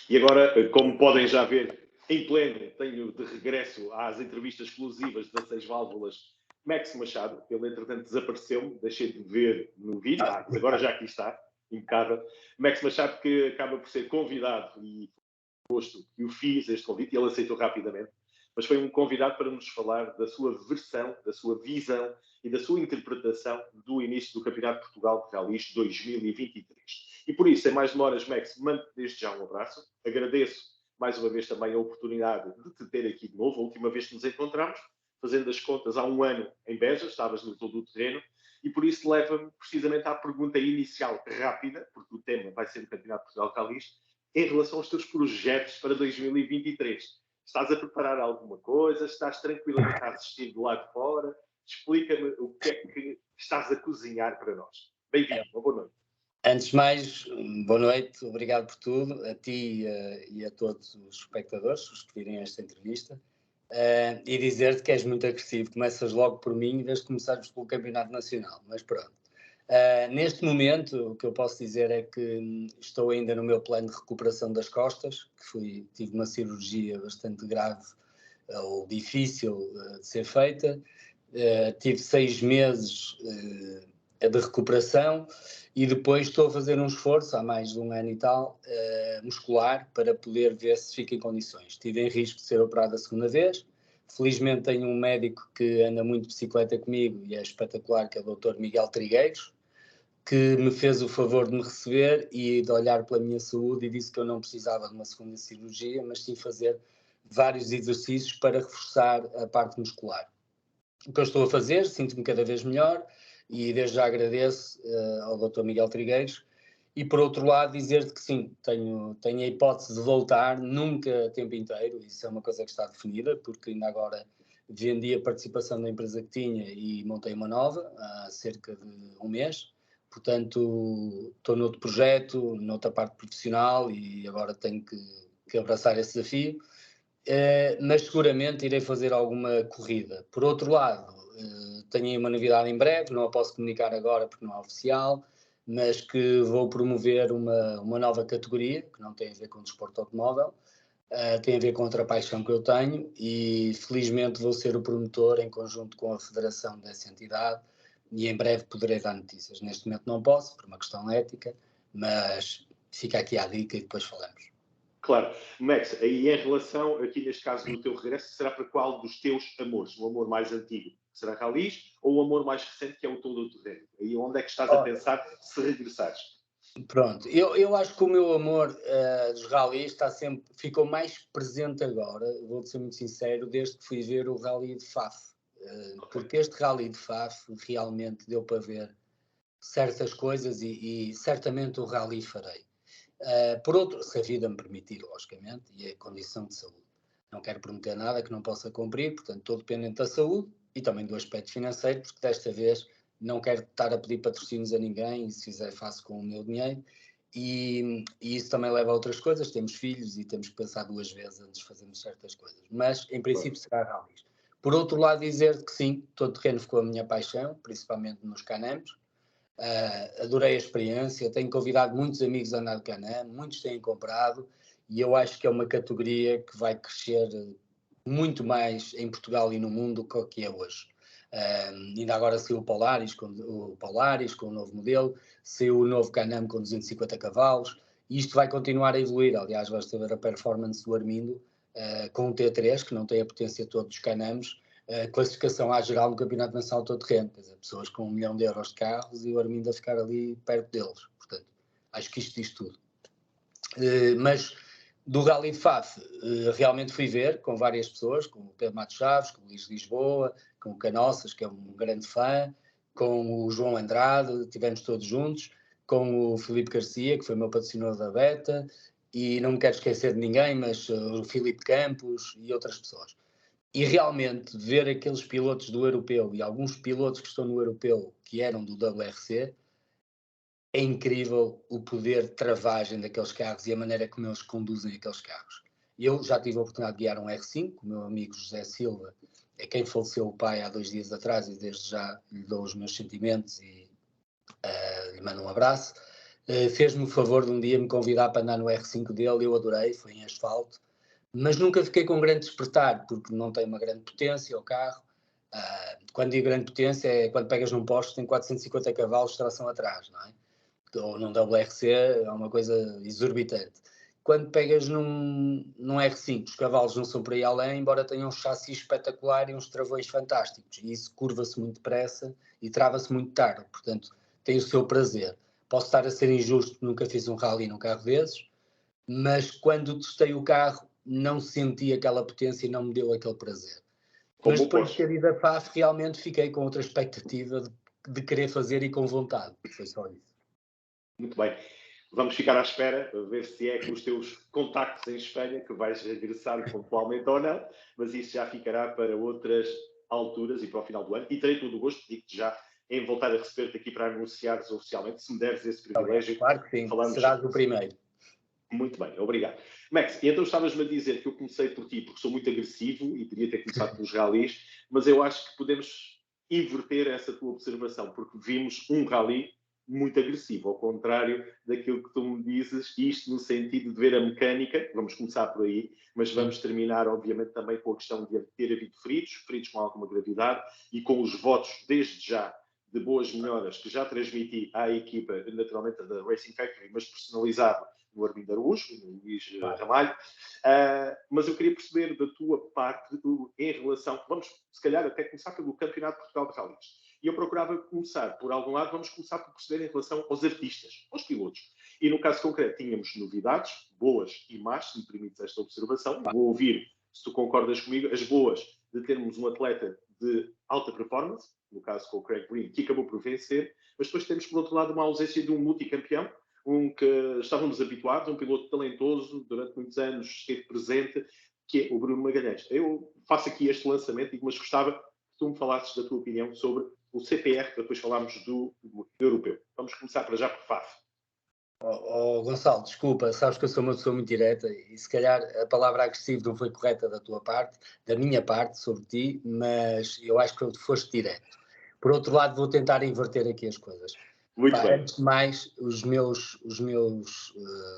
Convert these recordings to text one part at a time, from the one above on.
E agora, como podem já ver, em pleno, tenho de regresso às entrevistas exclusivas das 6 válvulas Max Machado. Ele, entretanto, desapareceu-me, deixei de ver no vídeo, mas agora já aqui está, impecável. Max Machado, que acaba por ser convidado e gosto que o fiz este convite, e ele aceitou rapidamente, mas foi um convidado para nos falar da sua versão, da sua visão e da sua interpretação do início do Campeonato de Portugal de Rallys 2023. E por isso, sem mais demoras, Max, mando desde já um abraço. Agradeço mais uma vez também a oportunidade de te ter aqui de novo. A última vez que nos encontramos, fazendo as contas há um ano em Beja, estavas no todo o terreno, e por isso leva-me precisamente à pergunta inicial rápida, porque o tema vai ser o Campeonato de Portugal de Rallys, em relação aos teus projetos para 2023. Estás a preparar alguma coisa? Estás tranquilamente a assistir do lado de fora? Explica-me o que é que estás a cozinhar para nós. Bem-vindo, uma boa noite. Antes de mais, boa noite, obrigado por tudo, a ti e a todos os espectadores, os que virem esta entrevista, e dizer-te que és muito agressivo, começas logo por mim em vez de começares pelo Campeonato Nacional, mas pronto. Neste momento, o que eu posso dizer é que estou ainda no meu plano de recuperação das costas, que tive uma cirurgia bastante grave ou difícil de ser feita, tive 6 meses de recuperação e depois estou a fazer um esforço, há mais de um ano e tal, muscular, para poder ver se fica em condições. Estive em risco de ser operado a segunda vez. Felizmente tenho um médico que anda muito de bicicleta comigo e é espetacular, que é o Dr. Miguel Trigueiros, que me fez o favor de me receber e de olhar pela minha saúde e disse que eu não precisava de uma segunda cirurgia, mas sim fazer vários exercícios para reforçar a parte muscular. O que eu estou a fazer, sinto-me cada vez melhor e desde já agradeço ao Dr. Miguel Trigueiros. E por outro lado dizer-te que sim, tenho a hipótese de voltar, nunca a tempo inteiro, isso é uma coisa que está definida, porque ainda agora vendi a participação da empresa que tinha e montei uma nova há cerca de um mês. Portanto, estou noutro projeto, noutra parte profissional e agora tenho que abraçar esse desafio. Mas seguramente irei fazer alguma corrida. Por outro lado, tenho aí uma novidade em breve, não a posso comunicar agora porque não é oficial, mas que vou promover uma nova categoria, que não tem a ver com o desporto automóvel, tem a ver com outra paixão que eu tenho e felizmente vou ser o promotor em conjunto com a federação dessa entidade e em breve poderei dar notícias. Neste momento não posso, por uma questão ética, mas fica aqui a dica e depois falamos. Claro. Max, e em relação, aqui neste caso do teu regresso, será para qual dos teus amores? O amor mais antigo será rallies ou o amor mais recente que é o todo o terreno? E onde é que estás a pensar se regressares? Pronto, eu acho que o meu amor dos rallies ficou mais presente agora, vou-te ser muito sincero, desde que fui ver o Rally de Faf. Porque este Rally de Faf realmente deu para ver certas coisas e certamente o Rally farei. Por outro, se a vida me permitir, logicamente, e a condição de saúde. Não quero prometer nada que não possa cumprir, portanto estou dependente da saúde e também do aspecto financeiro, porque desta vez não quero estar a pedir patrocínios a ninguém e se fizer faço com o meu dinheiro. E isso também leva a outras coisas, temos filhos e temos que pensar 2 vezes antes de fazermos certas coisas. Mas, em princípio, será rallies. Por outro lado, dizer que sim, todo terreno ficou a minha paixão, principalmente nos Can-Ams. Adorei a experiência, tenho convidado muitos amigos a andar de Can-Am, muitos têm comprado e eu acho que é uma categoria que vai crescer muito mais em Portugal e no mundo do que é hoje. Ainda agora saiu o Polaris com o novo modelo, saiu o novo Can-Am com 250 cavalos e isto vai continuar a evoluir. Aliás, basta ver a performance do Armindo com o T3, que não tem a potência toda dos Can-Ams, classificação à geral no Campeonato Nacional de Todo Terreno, quer dizer, pessoas com 1 milhão de euros de carros e o Armindo a ficar ali perto deles. Portanto, acho que isto diz tudo. Mas do Rally de Faf, realmente fui ver com várias pessoas, com o Pedro Matos Chaves, com o Luís Lisboa, com o Canossas, que é um grande fã, com o João Andrade, estivemos todos juntos, com o Filipe Garcia, que foi meu patrocinador da Beta, e não me quero esquecer de ninguém, mas o Filipe Campos e outras pessoas. E realmente ver aqueles pilotos do europeu e alguns pilotos que estão no europeu que eram do WRC, é incrível o poder de travagem daqueles carros e a maneira como eles conduzem aqueles carros. Eu já tive a oportunidade de guiar um R5, o meu amigo José Silva, é quem faleceu o pai há 2 dias atrás e desde já lhe dou os meus sentimentos e lhe mando um abraço. Fez-me o favor de um dia me convidar para andar no R5 dele, eu adorei, foi em asfalto, mas nunca fiquei com grande despertar, porque não tem uma grande potência o carro. Quando digo grande potência é quando pegas num poste tem 450 cavalos de tração atrás, não é? Ou num WRC é uma coisa exorbitante. Quando pegas num R5, os cavalos não são por aí além, embora tenham um chassi espetacular e uns travões fantásticos, e isso curva-se muito depressa e trava-se muito tarde, portanto tem o seu prazer. Posso estar a ser injusto, nunca fiz um rally num carro desses, mas quando testei o carro não senti aquela potência e não me deu aquele prazer. Mas depois de ter ido a FAF, realmente fiquei com outra expectativa de querer fazer e com vontade. Foi só isso. Muito bem. Vamos ficar à espera, a ver se é com os teus contactos em Espanha que vais regressar pontualmente ou não, mas isso já ficará para outras alturas e para o final do ano. E terei todo o gosto, digo-te já, em voltar a receber-te aqui para anunciares oficialmente, se me deres esse privilégio. Claro que sim, serás o primeiro. Muito bem, obrigado. Max, e então estavas-me a dizer que eu comecei por ti porque sou muito agressivo e podia ter começado pelos ralis, mas eu acho que podemos inverter essa tua observação, porque vimos um rally muito agressivo, ao contrário daquilo que tu me dizes, isto no sentido de ver a mecânica, vamos começar por aí, mas vamos terminar, obviamente, também com a questão de ter havido feridos com alguma gravidade, e com os votos, desde já, de boas melhoras que já transmiti à equipa, naturalmente da Racing Factory, mas personalizado no Armindo Araújo, no Luís Ramalho. Mas eu queria perceber da tua parte, em relação, vamos se calhar até começar pelo Campeonato de Portugal de Rallys. E eu procurava começar por algum lado, vamos começar por perceber em relação aos artistas, aos pilotos. E no caso concreto tínhamos novidades, boas e más, se me permites esta observação. Vou ouvir, se tu concordas comigo, as boas de termos um atleta de alta performance, no caso com o Craig Green, que acabou por vencer, mas depois temos, por outro lado, uma ausência de um multicampeão, um que estávamos habituados, um piloto talentoso, durante muitos anos esteve presente, que é o Bruno Magalhães. Eu faço aqui este lançamento, mas gostava que tu me falasses da tua opinião sobre o CPR, para depois falarmos do europeu. Vamos começar para já por FAF. Gonçalo, desculpa, sabes que eu sou uma pessoa muito direta e se calhar a palavra agressivo não foi correta da tua parte, da minha parte, sobre ti, mas eu acho que foste direto. Por outro lado, vou tentar inverter aqui as coisas. Muito bem. Antes de mais, os meus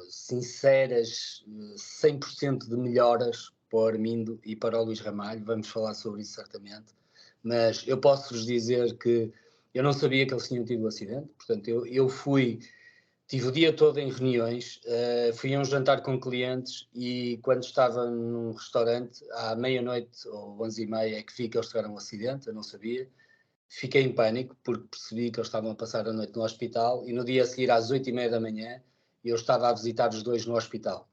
sinceras 100% de melhoras para o Armindo e para o Luís Ramalho, vamos falar sobre isso certamente, mas eu posso-vos dizer que eu não sabia que eles tinham tido um acidente, portanto eu tive o dia todo em reuniões, fui a um jantar com clientes e quando estava num restaurante, à meia-noite ou 11h30 é que vi que eles tiveram um acidente, eu não sabia. Fiquei em pânico porque percebi que eles estavam a passar a noite no hospital e no dia a seguir às 8h30 da manhã eu estava a visitar os dois no hospital.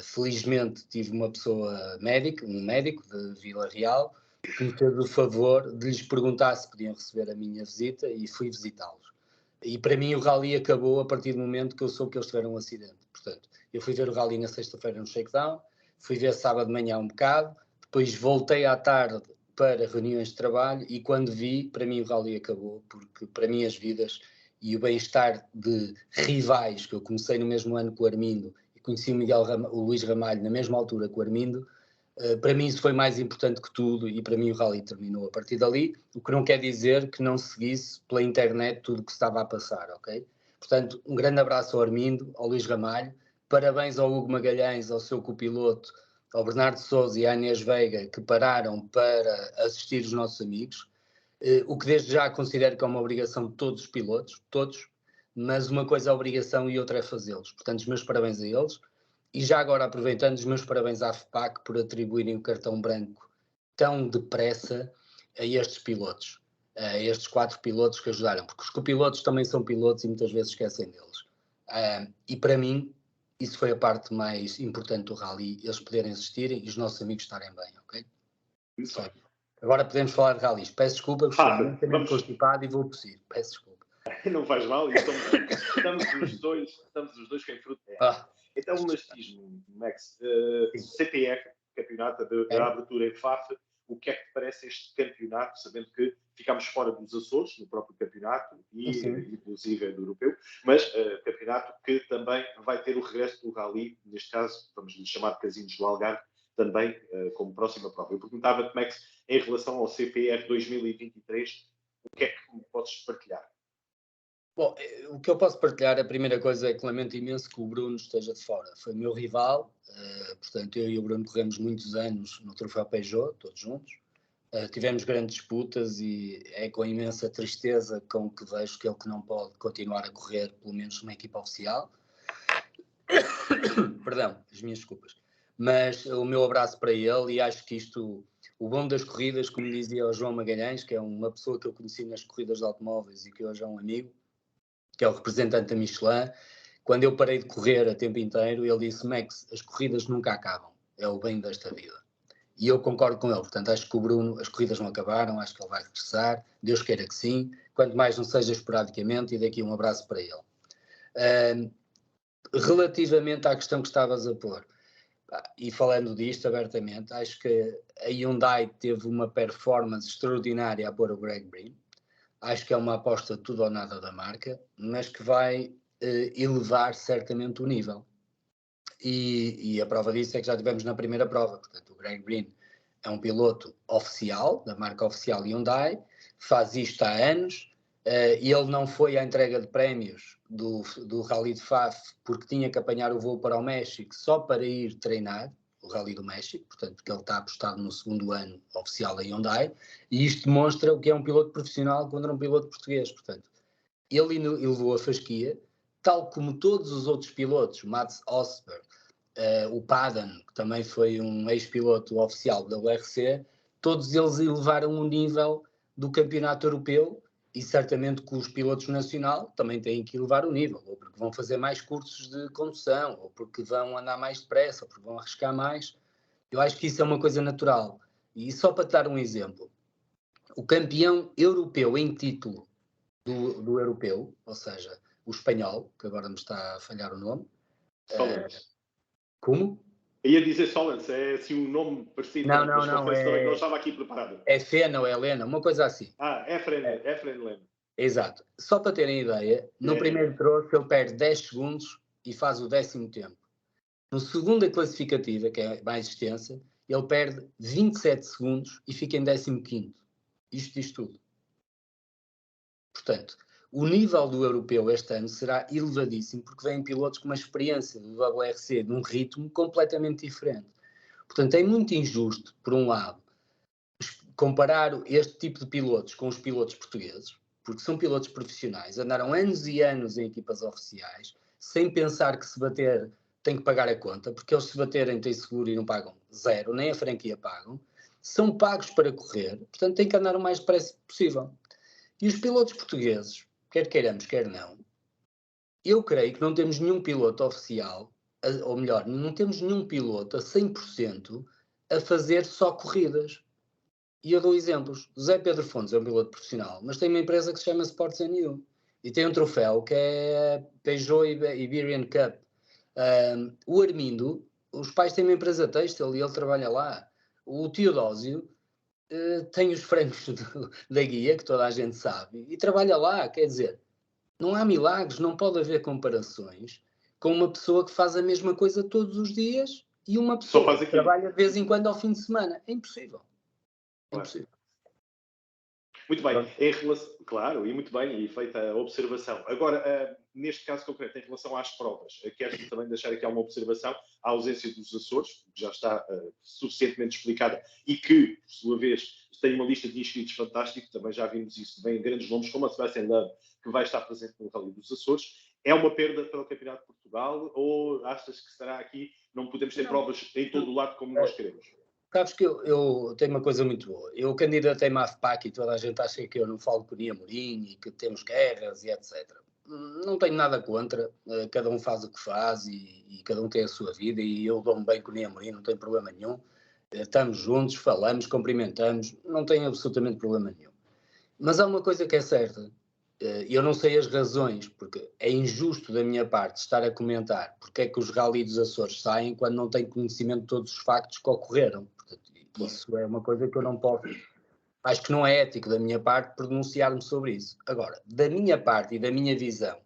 Felizmente tive uma pessoa médica, um médico de Vila Real, que me fez o favor de lhes perguntar se podiam receber a minha visita e fui visitá-los. E para mim o rally acabou a partir do momento que eu soube que eles tiveram um acidente. Portanto, eu fui ver o rally na sexta-feira no shakedown, fui ver sábado de manhã um bocado, depois voltei à tarde para reuniões de trabalho e quando vi, para mim o rally acabou, porque para mim as vidas e o bem-estar de rivais, que eu comecei no mesmo ano com o Armindo e conheci o Luís Ramalho na mesma altura que o Armindo, para mim isso foi mais importante que tudo e para mim o rally terminou a partir dali, o que não quer dizer que não seguisse pela internet tudo o que estava a passar, ok? Portanto, um grande abraço ao Armindo, ao Luís Ramalho, parabéns ao Hugo Magalhães, ao seu copiloto, ao Bernardo Sousa e à Inês Veiga, que pararam para assistir os nossos amigos, o que desde já considero que é uma obrigação de todos os pilotos, todos, mas uma coisa é a obrigação e outra é fazê-los. Portanto, os meus parabéns a eles. E já agora, aproveitando, os meus parabéns à FPAC por atribuírem o cartão branco tão depressa a estes pilotos, a estes 4 pilotos que ajudaram, porque os copilotos também são pilotos e muitas vezes esquecem deles. E para mim, isso foi a parte mais importante do rally, eles poderem assistirem e os nossos amigos estarem bem, ok? Só. Agora podemos falar de rallies. Peço desculpa, estou muito constipado e vou tossir. Peço desculpa. Não faz mal, estamos os dois com fruto. Então, mas diz-me, Max, CPR, campeonato da abertura em FAF, o que é que te parece este campeonato, sabendo que ficámos fora dos Açores, no próprio campeonato, e inclusive do europeu, mas campeonato que também vai ter o regresso do rally, neste caso, vamos lhe chamar de Casinos do Algarve, também como próxima prova. Eu perguntava-te, Max, em relação ao CPR 2023, o que é que podes partilhar? Bom, o que eu posso partilhar, a primeira coisa é que lamento imenso que o Bruno esteja de fora. Foi meu rival, portanto, eu e o Bruno corremos muitos anos no Troféu Peugeot, todos juntos. Tivemos grandes disputas e é com imensa tristeza com que vejo que ele que não pode continuar a correr, pelo menos numa equipa oficial. Perdão, as minhas desculpas. Mas o meu abraço para ele, e acho que isto, o bom das corridas, como dizia o João Magalhães, que é uma pessoa que eu conheci nas corridas de automóveis e que hoje é um amigo, que é o representante da Michelin, quando eu parei de correr a tempo inteiro, ele disse: Max, as corridas nunca acabam, é o bem desta vida. E eu concordo com ele, portanto acho que o Bruno, as corridas não acabaram, acho que ele vai regressar, Deus queira que sim, quanto mais não seja esporadicamente, e daqui um abraço para ele. Relativamente à questão que estavas a pôr, e falando disto abertamente, acho que a Hyundai teve uma performance extraordinária a pôr o Greg Breen. Acho que é uma aposta tudo ou nada da marca, mas que vai elevar certamente o nível. E a prova disso é que já tivemos na primeira prova. Portanto, o Greg Breen é um piloto oficial, da marca oficial Hyundai, faz isto há anos, e ele não foi à entrega de prémios do Rally de Faf porque tinha que apanhar o voo para o México só para ir treinar o Rally do México, portanto, porque ele está apostado no segundo ano oficial da Hyundai, e isto demonstra o que é um piloto profissional contra um piloto português. Portanto, ele levou a fasquia, tal como todos os outros pilotos, Mats Osberg, o Padan, que também foi um ex-piloto oficial da WRC, todos eles elevaram o nível do campeonato europeu, e certamente que os pilotos nacional também têm que elevar o nível, ou porque vão fazer mais cursos de condução, ou porque vão andar mais depressa, ou porque vão arriscar mais. Eu acho que isso é uma coisa natural. E só para te dar um exemplo, o campeão europeu em título do europeu, ou seja, o espanhol, que agora me está a falhar o nome. Como? Ia dizer Solens, é assim um nome parecido, Não, mas não, confesso que não estava aqui preparado. é Fena ou Helena, uma coisa assim. Efren Leme. Exato. Só para terem ideia, no primeiro troço ele perde 10 segundos e faz o 10º tempo. No segunda classificativa, que é mais extensa, ele perde 27 segundos e fica em 15º. Isto diz tudo. Portanto, o nível do europeu este ano será elevadíssimo, porque vêm pilotos com uma experiência do WRC num ritmo completamente diferente. Portanto, é muito injusto, por um lado, comparar este tipo de pilotos com os pilotos portugueses, porque são pilotos profissionais, andaram anos e anos em equipas oficiais, sem pensar que se bater tem que pagar a conta, porque eles se baterem têm seguro e não pagam zero, nem a franquia pagam, são pagos para correr, portanto têm que andar o mais depressa possível. E os pilotos portugueses, quer queiramos, quer não, eu creio que não temos nenhum piloto oficial, ou melhor, não temos nenhum piloto a 100% a fazer só corridas. E eu dou exemplos. Zé Pedro Fontes é um piloto profissional, mas tem uma empresa que se chama Sports NU. E tem um troféu que é Peugeot Iberian Cup. O Armindo, os pais têm uma empresa têxtil e ele trabalha lá. O Teodósio tem os frangos da guia, que toda a gente sabe, e trabalha lá. Quer dizer, não há milagres, não pode haver comparações com uma pessoa que faz a mesma coisa todos os dias e uma pessoa que trabalha de vez em quando ao fim de semana. É impossível. É impossível. Muito bem, claro, e muito bem, e feita a observação. Agora, neste caso concreto, em relação às provas, quero também deixar aqui uma observação, a ausência dos Açores, que já está suficientemente explicada, e que, por sua vez, tem uma lista de inscritos fantástico, também já vimos isso, vem grandes nomes, como a Sebastian Loeb, que vai estar presente no Rally dos Açores. É uma perda para o Campeonato de Portugal, ou achas que estará aqui, não podemos ter provas em todo o lado como nós queremos? Sabes que eu tenho uma coisa muito boa. Eu candidatei-me à AFPAC e toda a gente acha que eu não falo com o Amorim e que temos guerras e etc. Não tenho nada contra. Cada um faz o que faz e cada um tem a sua vida e eu dou-me bem com o Amorim, não tem problema nenhum. Estamos juntos, falamos, cumprimentamos, não tem absolutamente problema nenhum. Mas há uma coisa que é certa. Eu não sei as razões, porque é injusto da minha parte estar a comentar porque é que os Rally dos Açores saem quando não tenho conhecimento de todos os factos que ocorreram. Portanto, isso é uma coisa que eu não posso... Acho que não é ético da minha parte pronunciar-me sobre isso. Agora, da minha parte e da minha visão,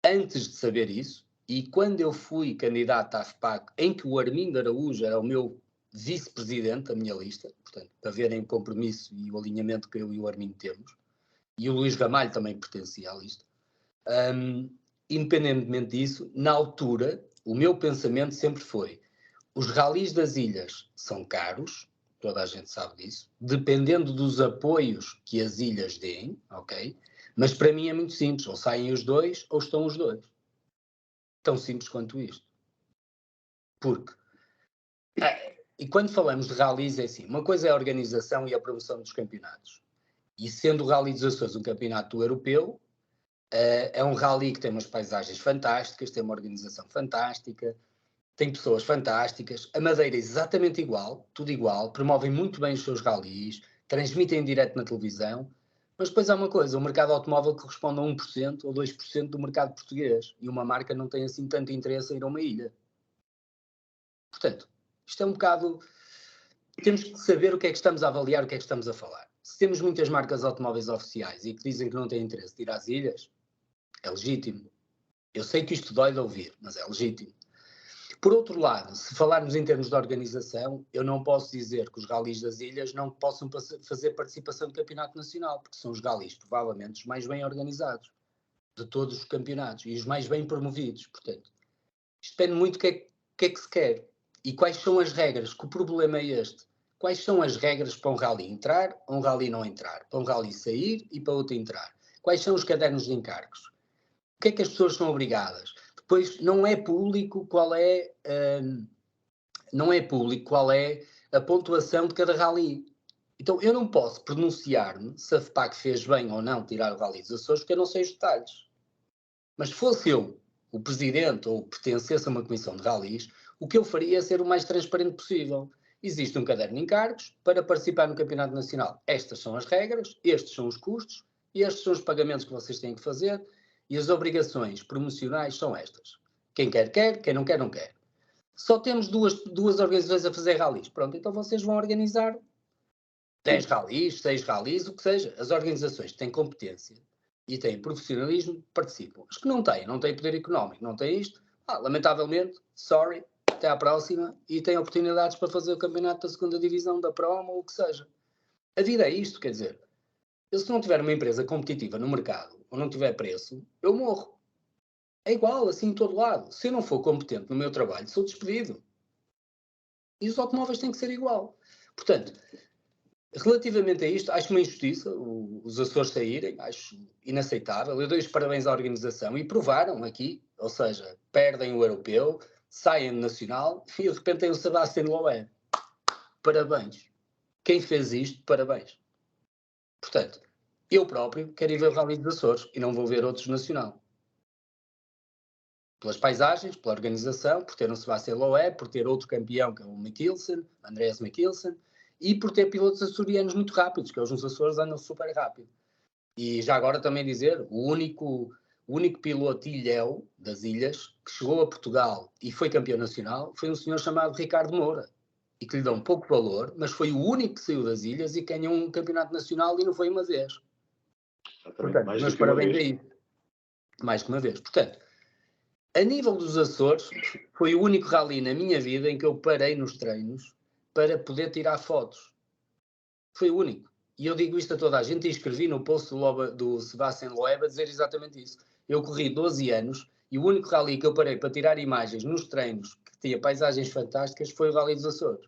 antes de saber isso, e quando eu fui candidato à AFPAC, em que o Armindo Araújo era o meu vice-presidente da minha lista, portanto, para verem o compromisso e o alinhamento que eu e o Armindo temos, e o Luís Ramalho também pertencia à lista. Independentemente disso, na altura, o meu pensamento sempre foi: os ralis das ilhas são caros, toda a gente sabe disso, dependendo dos apoios que as ilhas deem, ok? Mas para mim é muito simples, ou saem os dois ou estão os dois. Tão simples quanto isto. Porque, e quando falamos de ralis é assim, uma coisa é a organização e a promoção dos campeonatos. E sendo o Rally dos Açores um campeonato europeu, é um rally que tem umas paisagens fantásticas, tem uma organização fantástica, tem pessoas fantásticas, a Madeira é exatamente igual, tudo igual, promovem muito bem os seus rallies, transmitem em direto na televisão, mas depois há uma coisa, o mercado automóvel corresponde a 1% ou 2% do mercado português, e uma marca não tem assim tanto interesse em ir a uma ilha. Portanto, isto é um bocado... Temos que saber o que é que estamos a avaliar, o que é que estamos a falar. Se temos muitas marcas automóveis oficiais e que dizem que não têm interesse de ir às ilhas, é legítimo. Eu sei que isto dói de ouvir, mas é legítimo. Por outro lado, se falarmos em termos de organização, eu não posso dizer que os ralis das ilhas não possam fazer participação no campeonato nacional, porque são os ralis provavelmente os mais bem organizados de todos os campeonatos e os mais bem promovidos. Portanto, isto depende muito do que é que se quer e quais são as regras, que o problema é este. Quais são as regras para um rally entrar, um rally não entrar, para um rally sair e para outro entrar? Quais são os cadernos de encargos? O que é que as pessoas são obrigadas? Depois, não é público qual é a pontuação de cada rally. Então, eu não posso pronunciar-me se a FPAC fez bem ou não tirar o Rally dos Açores, porque eu não sei os detalhes. Mas se fosse eu, o presidente, ou pertencesse a uma comissão de rallies, o que eu faria é ser o mais transparente possível. Existe um caderno de encargos para participar no Campeonato Nacional. Estas são as regras, estes são os custos, estes são os pagamentos que vocês têm que fazer, e as obrigações promocionais são estas. Quem quer, quer, quem não quer, não quer. Só temos duas organizações a fazer rallies. Pronto, então vocês vão organizar 10 rallies, 6 rallies, o que seja. As organizações que têm competência e têm profissionalismo participam. As que não têm poder económico, não têm isto, lamentavelmente, sorry, até à próxima, e têm oportunidades para fazer o campeonato da segunda divisão, da promo, ou o que seja. A vida é isto, quer dizer, eu se não tiver uma empresa competitiva no mercado, ou não tiver preço, eu morro. É igual, assim, em todo lado. Se eu não for competente no meu trabalho, sou despedido. E os automóveis têm que ser igual. Portanto, relativamente a isto, acho uma injustiça os Açores saírem, acho inaceitável. Eu dou os parabéns à organização e provaram aqui, ou seja, perdem o europeu, saem do nacional e de repente têm o Sebastián Loeb. Parabéns. Quem fez isto, parabéns. Portanto, eu próprio quero ir ver o Rally dos Açores e não vou ver outros nacional. Pelas paisagens, pela organização, por ter um Sebastián Loeb, por ter outro campeão que é o Mikkelsen, Andreas Mikkelsen, e por ter pilotos açorianos muito rápidos, que hoje nos Açores andam super rápido. E já agora também dizer, o único piloto ilhéu das ilhas que chegou a Portugal e foi campeão nacional foi um senhor chamado Ricardo Moura, e que lhe dão pouco valor, mas foi o único que saiu das ilhas e ganhou um campeonato nacional e não foi uma vez. Portanto, meus parabéns a isso. Mais que uma vez. Portanto, a nível dos Açores, foi o único rally na minha vida em que eu parei nos treinos para poder tirar fotos. Foi o único. E eu digo isto a toda a gente e escrevi no post do Sebastián Loeb a dizer exatamente isso. Eu corri 12 anos e o único rally que eu parei para tirar imagens nos treinos que tinha paisagens fantásticas foi o Rally dos Açores.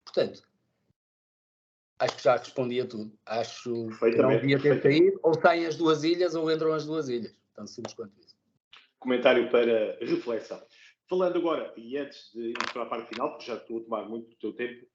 Portanto, acho que já respondi a tudo. Acho que não devia ter saído. Ou saem as duas ilhas ou entram as duas ilhas. Tão simples quanto isso. Comentário para reflexão. Falando agora, e antes de ir para a parte final, porque já estou a tomar muito do teu tempo.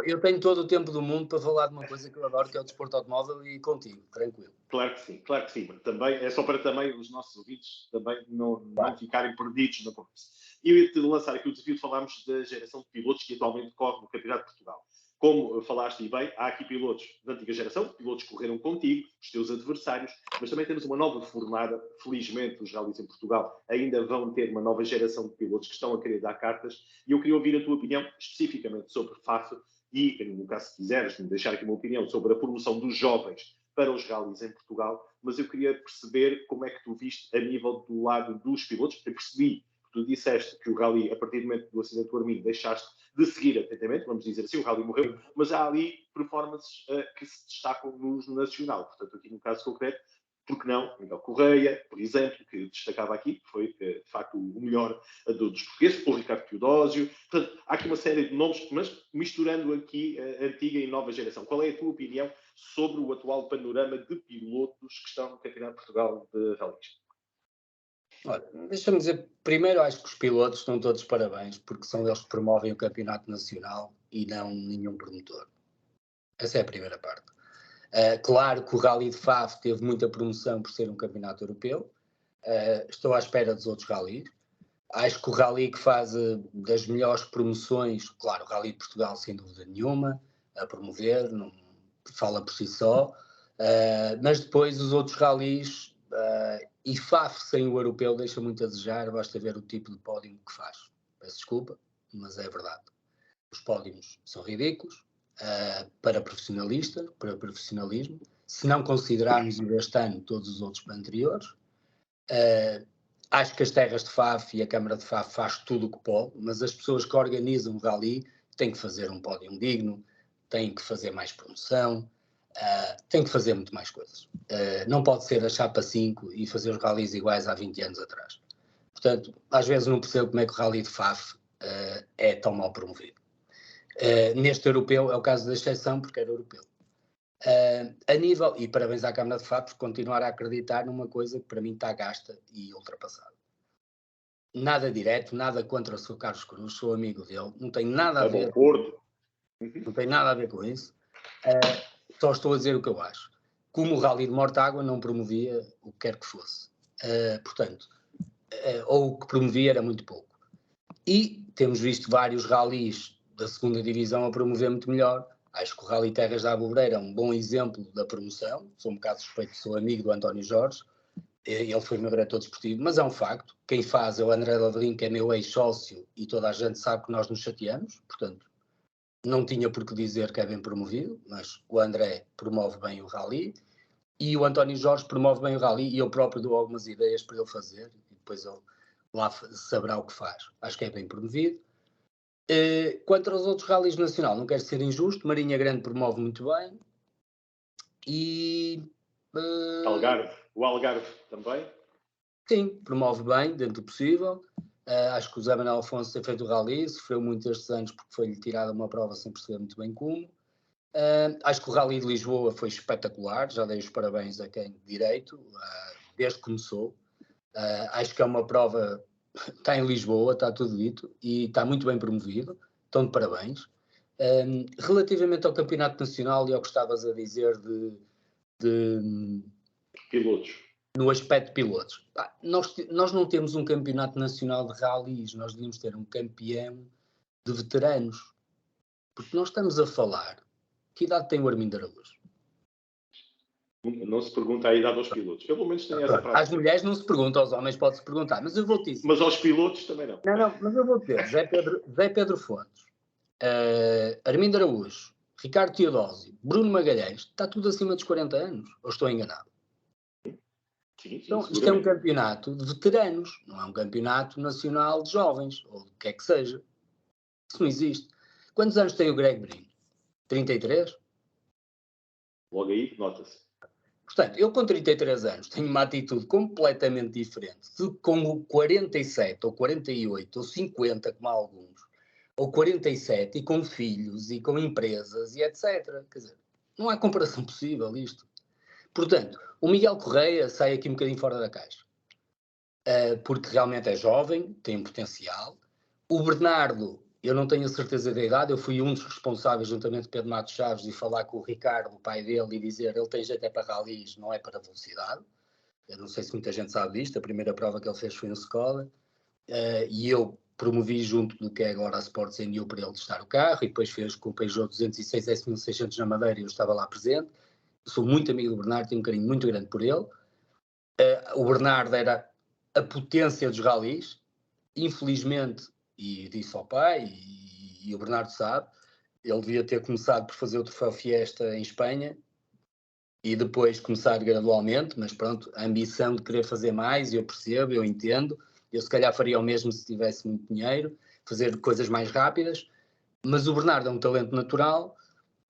Eu tenho todo o tempo do mundo para falar de uma coisa que eu adoro, que é o desporto automóvel, e contigo, tranquilo. Claro que sim. Também, é só para também os nossos ouvintes também não ficarem perdidos na conversa. Eu ia-te lançar aqui o desafio de falarmos da geração de pilotos que atualmente corre no Campeonato de Portugal. Como falaste bem, há aqui pilotos da antiga geração, pilotos que correram contigo, os teus adversários, mas também temos uma nova fornada. Felizmente, os rallies em Portugal ainda vão ter uma nova geração de pilotos que estão a querer dar cartas. E eu queria ouvir a tua opinião especificamente sobre FAF e, no caso, se quiseres, deixar aqui uma opinião sobre a promoção dos jovens para os rallies em Portugal, mas eu queria perceber como é que tu viste a nível do lado dos pilotos. Eu percebi, tu disseste que o rally, a partir do momento do acidente do Armindo, deixaste de seguir atentamente, vamos dizer assim, o rally morreu, mas há ali performances que se destacam no nacional. Portanto, aqui no caso concreto, Porque não, Miguel Correia, por exemplo, que destacava aqui, que foi, de facto, o melhor dos portugueses, o Ricardo Teodósio. Portanto, há aqui uma série de nomes, mas misturando aqui a antiga e nova geração. Qual é a tua opinião sobre o atual panorama de pilotos que estão no Campeonato de Portugal de rallies? Olha, deixa-me dizer, primeiro acho que os pilotos estão todos parabéns, porque são eles que promovem o campeonato nacional e não nenhum promotor. Essa é a primeira parte. Claro que o Rally de Faf teve muita promoção por ser um campeonato europeu. Estou à espera dos outros rallies. Acho que o Rally que faz das melhores promoções, claro, o Rally de Portugal sem dúvida nenhuma, a promover, não, fala por si só, mas depois os outros rallies, e Faf sem o europeu deixa muito a desejar, basta ver o tipo de pódio que faz. Peço desculpa, mas é verdade. Os pódios são ridículos, para profissionalismo, se não considerarmos este ano todos os outros anteriores. Acho que as terras de Faf e a Câmara de Faf faz tudo o que pode, mas as pessoas que organizam o rally têm que fazer um pódio digno, têm que fazer mais promoção, têm que fazer muito mais coisas. Não pode ser a chapa 5 e fazer os rallies iguais há 20 anos atrás. Portanto, às vezes não percebo como é que o rally de Faf é tão mal promovido. Neste europeu é o caso da exceção, porque era europeu. A nível, e parabéns à Câmara de Faf por continuar a acreditar numa coisa que para mim está gasta e ultrapassada. Nada direto, nada contra o Sr. Carlos Cruz, sou amigo dele, não tem nada a ver. Não tem nada a ver com isso. Só estou a dizer o que eu acho. Como o Rally de Mortágua não promovia o que quer que fosse. Portanto, ou o que promovia era muito pouco. E temos visto vários rallies da segunda divisão a promover muito melhor. Acho que o Rally Terras da Abobreira é um bom exemplo da promoção. Sou um bocado suspeito, sou amigo do António Jorge. Ele foi meu diretor desportivo, mas é um facto. Quem faz é o André Lavrinho, que é meu ex-sócio, e toda a gente sabe que nós nos chateamos. Portanto, não tinha por que dizer que é bem promovido, mas o André promove bem o Rally e o António Jorge promove bem o Rally e eu próprio dou algumas ideias para ele fazer e depois ele lá saberá o que faz. Acho que é bem promovido. Quanto aos outros rallies nacional, não quero ser injusto, Marinha Grande promove muito bem e... O Algarve também? Sim, promove bem, dentro do possível. Acho que o Zé Manuel Afonso tem feito o rally, sofreu muito estes anos porque foi-lhe tirada uma prova sem perceber muito bem como. Acho que o Rally de Lisboa foi espetacular, já dei os parabéns a quem de direito, desde que começou. Acho que é uma prova, está em Lisboa, está tudo dito, e está muito bem promovido, estão de parabéns. Relativamente ao Campeonato Nacional e ao que estavas a dizer de pilotos. No aspecto de pilotos, nós não temos um campeonato nacional de rallies, nós devíamos ter um campeão de veteranos, porque nós estamos a falar, que idade tem o Armindo Araújo? Não se pergunta a idade aos pilotos. Eu, pelo menos, tenho essa prática. Às mulheres não se pergunta, aos homens pode-se perguntar, mas eu vou-te dizer. Mas aos pilotos também não. Não, mas eu vou dizer, Zé Pedro Fontes, Armindo Araújo, Ricardo Teodósio, Bruno Magalhães, está tudo acima dos 40 anos, ou estou enganado? Sim, então, isto é um campeonato de veteranos, não é um campeonato nacional de jovens, ou o que é que seja. Isso não existe. Quantos anos tem o Greg Brino? 33? Logo aí, nota-se. Portanto, eu com 33 anos tenho uma atitude completamente diferente de com 47, ou 48, ou 50, como há alguns, ou 47, e com filhos, e com empresas, e etc. Quer dizer, não há comparação possível isto. Portanto, o Miguel Correia sai aqui um bocadinho fora da caixa, porque realmente é jovem, tem potencial. O Bernardo, eu não tenho a certeza da idade, eu fui um dos responsáveis, juntamente com Pedro Matos Chaves, de falar com o Ricardo, o pai dele, e dizer ele tem jeito é para rallies, não é para velocidade. Eu não sei se muita gente sabe disto, a primeira prova que ele fez foi no Skoda, e eu promovi junto do que é agora a Sports NU para ele testar o carro, e depois fez com o Peugeot 206 S1600 na Madeira e eu estava lá presente. Sou muito amigo do Bernardo, tenho um carinho muito grande por ele. O Bernardo era a potência dos rallies, infelizmente, e disse ao pai, e o Bernardo sabe, ele devia ter começado por fazer o Troféu Fiesta em Espanha e depois começar gradualmente, mas pronto, a ambição de querer fazer mais, eu percebo, eu entendo, eu se calhar faria o mesmo se tivesse muito dinheiro, fazer coisas mais rápidas, mas o Bernardo é um talento natural,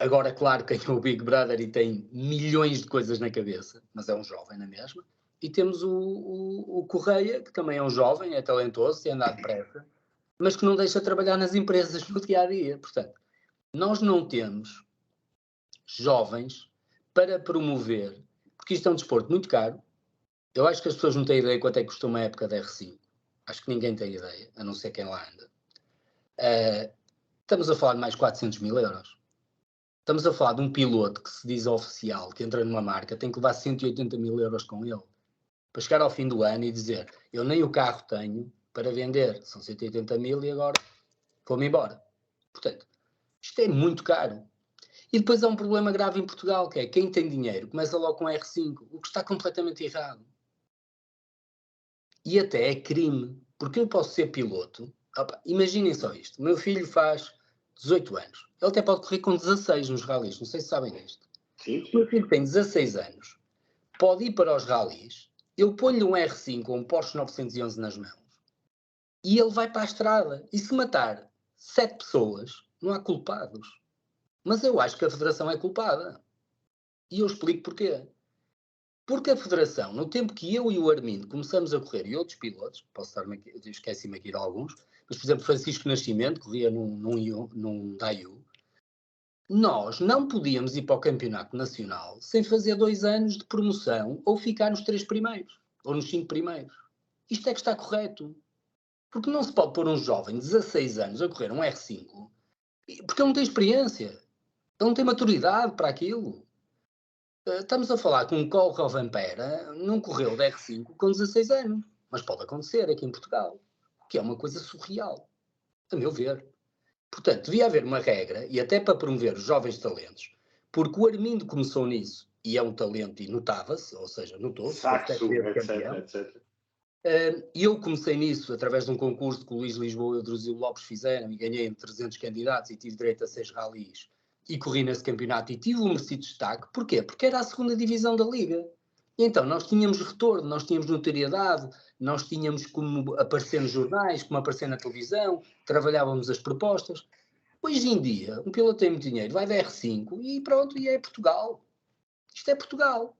Agora, claro, que é o Big Brother e tem milhões de coisas na cabeça, mas é um jovem na mesma. E temos o Correia, que também é um jovem, é talentoso, tem andado depressa, mas que não deixa de trabalhar nas empresas no dia-a-dia. Portanto, nós não temos jovens para promover, porque isto é um desporto muito caro. Eu acho que as pessoas não têm ideia quanto é que custa uma época de R5. Acho que ninguém tem ideia, a não ser quem lá anda. Estamos a falar de mais 400 mil euros. Estamos a falar de um piloto que se diz oficial, que entra numa marca, tem que levar 180 mil euros com ele. Para chegar ao fim do ano e dizer, eu nem o carro tenho para vender, são 180 mil e agora vou-me embora. Portanto, isto é muito caro. E depois há um problema grave em Portugal, que é quem tem dinheiro começa logo com R5, o que está completamente errado. E até é crime, porque eu posso ser piloto. Opa, imaginem só isto, o meu filho faz 18 anos, ele até pode correr com 16 nos ralis, não sei se sabem isto. Sim. O meu filho tem 16 anos, pode ir para os ralis, eu ponho-lhe um R5 ou um Porsche 911 nas mãos e ele vai para a estrada. E se matar 7 pessoas, não há culpados. Mas eu acho que a Federação é culpada. E eu explico porquê. Porque a Federação, no tempo que eu e o Armindo começamos a correr, e outros pilotos, esqueci-me aqui de alguns, mas por exemplo Francisco Nascimento, corria num Daewoo, nós não podíamos ir para o campeonato nacional sem fazer 2 anos de promoção ou ficar nos 3 primeiros, ou nos 5 primeiros. Isto é que está correto. Porque não se pode pôr um jovem de 16 anos a correr um R5, porque ele não tem experiência, ele não tem maturidade para aquilo. Estamos a falar que um Cole Vampera não correu de R5 com 16 anos, mas pode acontecer aqui em Portugal, que é uma coisa surreal, a meu ver. Portanto, devia haver uma regra, e até para promover os jovens talentos, porque o Armindo começou nisso, e é um talento e notava-se, ou seja, notou-se, Saxo, etc. E eu comecei nisso através de um concurso que o Luís Lisboa e o Druzilo Lopes fizeram e ganhei entre 300 candidatos e tive direito a 6 ralis e corri nesse campeonato e tive um merecido destaque. Porquê? Porque era a segunda divisão da Liga. E então nós tínhamos retorno, nós tínhamos notoriedade, nós tínhamos como aparecer nos jornais, como aparecer na televisão, trabalhávamos as propostas. Hoje em dia, um piloto tem muito dinheiro, vai da R5 e pronto, e é Portugal. Isto é Portugal.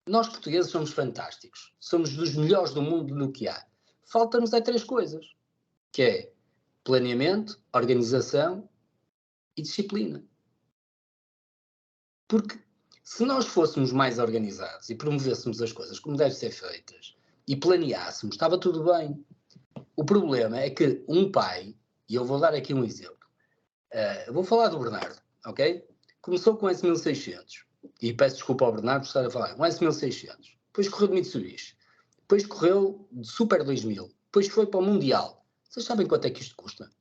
Nós portugueses somos fantásticos. Somos dos melhores do mundo no que há. Falta-nos 3 coisas, que é planeamento, organização e disciplina. Porque se nós fôssemos mais organizados e promovêssemos as coisas como devem ser feitas e planeássemos, estava tudo bem. O problema é que um pai, e eu vou dar aqui um exemplo, vou falar do Bernardo, ok? Começou com esse 1600, e peço desculpa ao Bernardo por estar a falar, um S1600, depois correu de Mitsubishi, depois correu de Super 2000, depois foi para o Mundial. Vocês sabem quanto é que isto custa?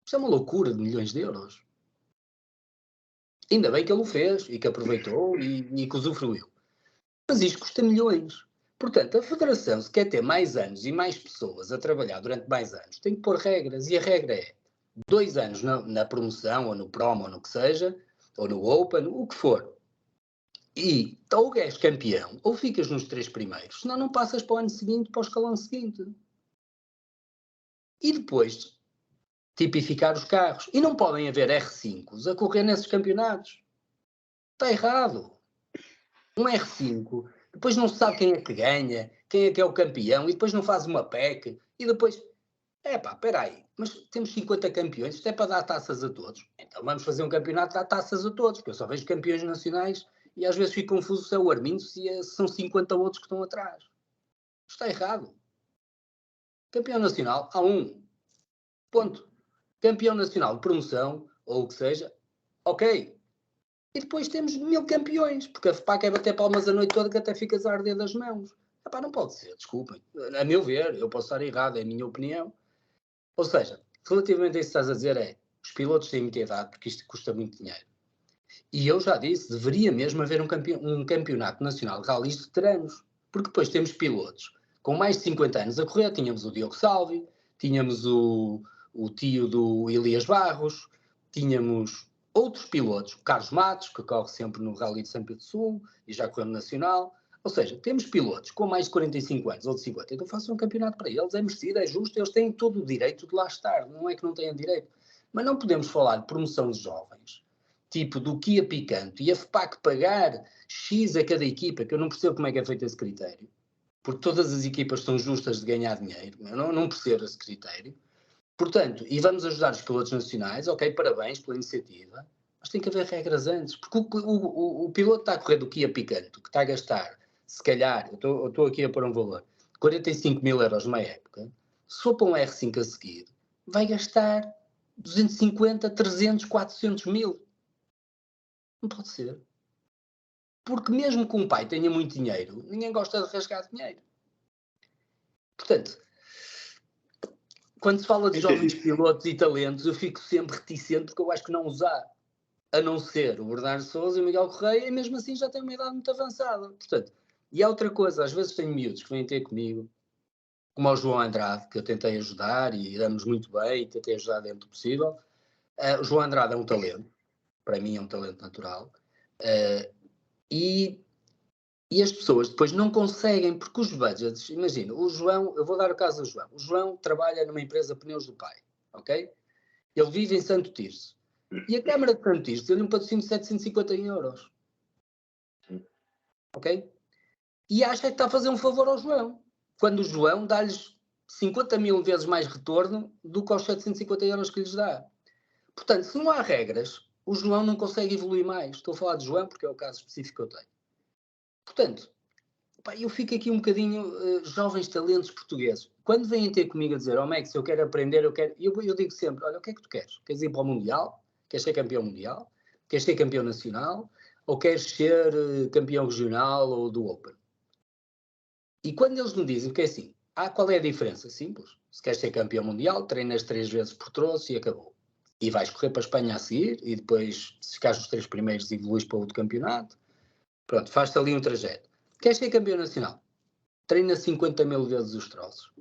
Isto é uma loucura de milhões de euros. Ainda bem que ele o fez e que aproveitou e que usufruiu. Mas isto custa milhões. Portanto, a Federação, se quer ter mais anos e mais pessoas a trabalhar durante mais anos, tem que pôr regras. E a regra é 2 anos na promoção, ou no promo, ou no que seja, ou no Open, o que for. E ou és campeão, ou ficas nos 3 primeiros, senão não passas para o ano seguinte, para o escalão seguinte. E depois tipificar os carros. E não podem haver R5s a correr nesses campeonatos. Está errado. Um R5, depois não se sabe quem é que ganha, quem é que é o campeão, e depois não faz uma PEC, e depois... espera aí, mas temos 50 campeões, isto é para dar taças a todos. Então vamos fazer um campeonato que dá taças a todos, porque eu só vejo campeões nacionais e às vezes fico confuso se é o Armindo, se são 50 outros que estão atrás. Isto está errado. Campeão nacional, há um. Ponto. Campeão nacional de promoção, ou o que seja, ok. E depois temos 1000 campeões, porque a FPA quer bater palmas a noite toda que até ficas a arder das mãos. Epá, não pode ser, desculpem. A meu ver, eu posso estar errado, é a minha opinião. Ou seja, relativamente a isso que estás a dizer os pilotos têm muita idade porque isto custa muito dinheiro. E eu já disse, deveria mesmo haver um campeonato nacional de ralis de veteranos, porque depois temos pilotos com mais de 50 anos a correr, tínhamos o Diogo Salvi, tínhamos o tio do Elias Barros, tínhamos outros pilotos, o Carlos Matos, que corre sempre no Rally de São Pedro do Sul e já correu no Nacional. Ou seja, temos pilotos com mais de 45 anos ou de 50, então façam um campeonato para eles, é merecido, é justo, eles têm todo o direito de lá estar, não é que não tenham direito. Mas não podemos falar de promoção de jovens tipo do Kia Picanto e a FPAC pagar X a cada equipa, que eu não percebo como é que é feito esse critério, porque todas as equipas são justas de ganhar dinheiro, eu não percebo esse critério. Portanto, e vamos ajudar os pilotos nacionais, ok, parabéns pela iniciativa, mas tem que haver regras antes, porque o piloto está a correr do Kia Picanto, que está a gastar, se calhar, eu estou aqui a pôr um valor, 45 mil euros numa época, se for para um R5 a seguir, vai gastar 250, 300, 400 mil. Não pode ser. Porque mesmo que um pai tenha muito dinheiro, ninguém gosta de rasgar dinheiro. Portanto, quando se fala de jovens pilotos e talentos, eu fico sempre reticente porque eu acho que não os há. A não ser o Bernardo Sousa e o Miguel Correia, e mesmo assim já têm uma idade muito avançada. Portanto, e há outra coisa, às vezes tenho miúdos que vêm ter comigo, como o João Andrade, que eu tentei ajudar e damos muito bem, e tentei ajudar dentro do possível. O João Andrade é um talento, para mim é um talento natural, e as pessoas depois não conseguem, porque os budgets, imagina, o João, eu vou dar o caso do João, o João trabalha numa empresa pneus do pai, ok? Ele vive em Santo Tirso, e a Câmara de Santo Tirso deu-lhe um patrocínio de 750 euros, ok? E acha que está a fazer um favor ao João, quando o João dá-lhes 50 mil vezes mais retorno do que aos 750 euros que lhes dá. Portanto, se não há regras, o João não consegue evoluir mais. Estou a falar de João porque é o caso específico que eu tenho. Portanto, eu fico aqui um bocadinho jovens talentos portugueses. Quando vêm ter comigo a dizer, Max, eu quero aprender, eu digo sempre, olha, o que é que tu queres? Queres ir para o Mundial? Queres ser campeão mundial? Queres ser campeão nacional? Ou queres ser campeão regional ou do Open? E quando eles me dizem, porque é assim, qual é a diferença? Simples. Se queres ser campeão mundial, treinas 3 vezes por troço e acabou. E vais correr para a Espanha a seguir, e depois, se ficares os 3 primeiros, evoluís para outro campeonato. Pronto, faz-te ali um trajeto. Queres ser campeão nacional? Treina 50 mil vezes os troços.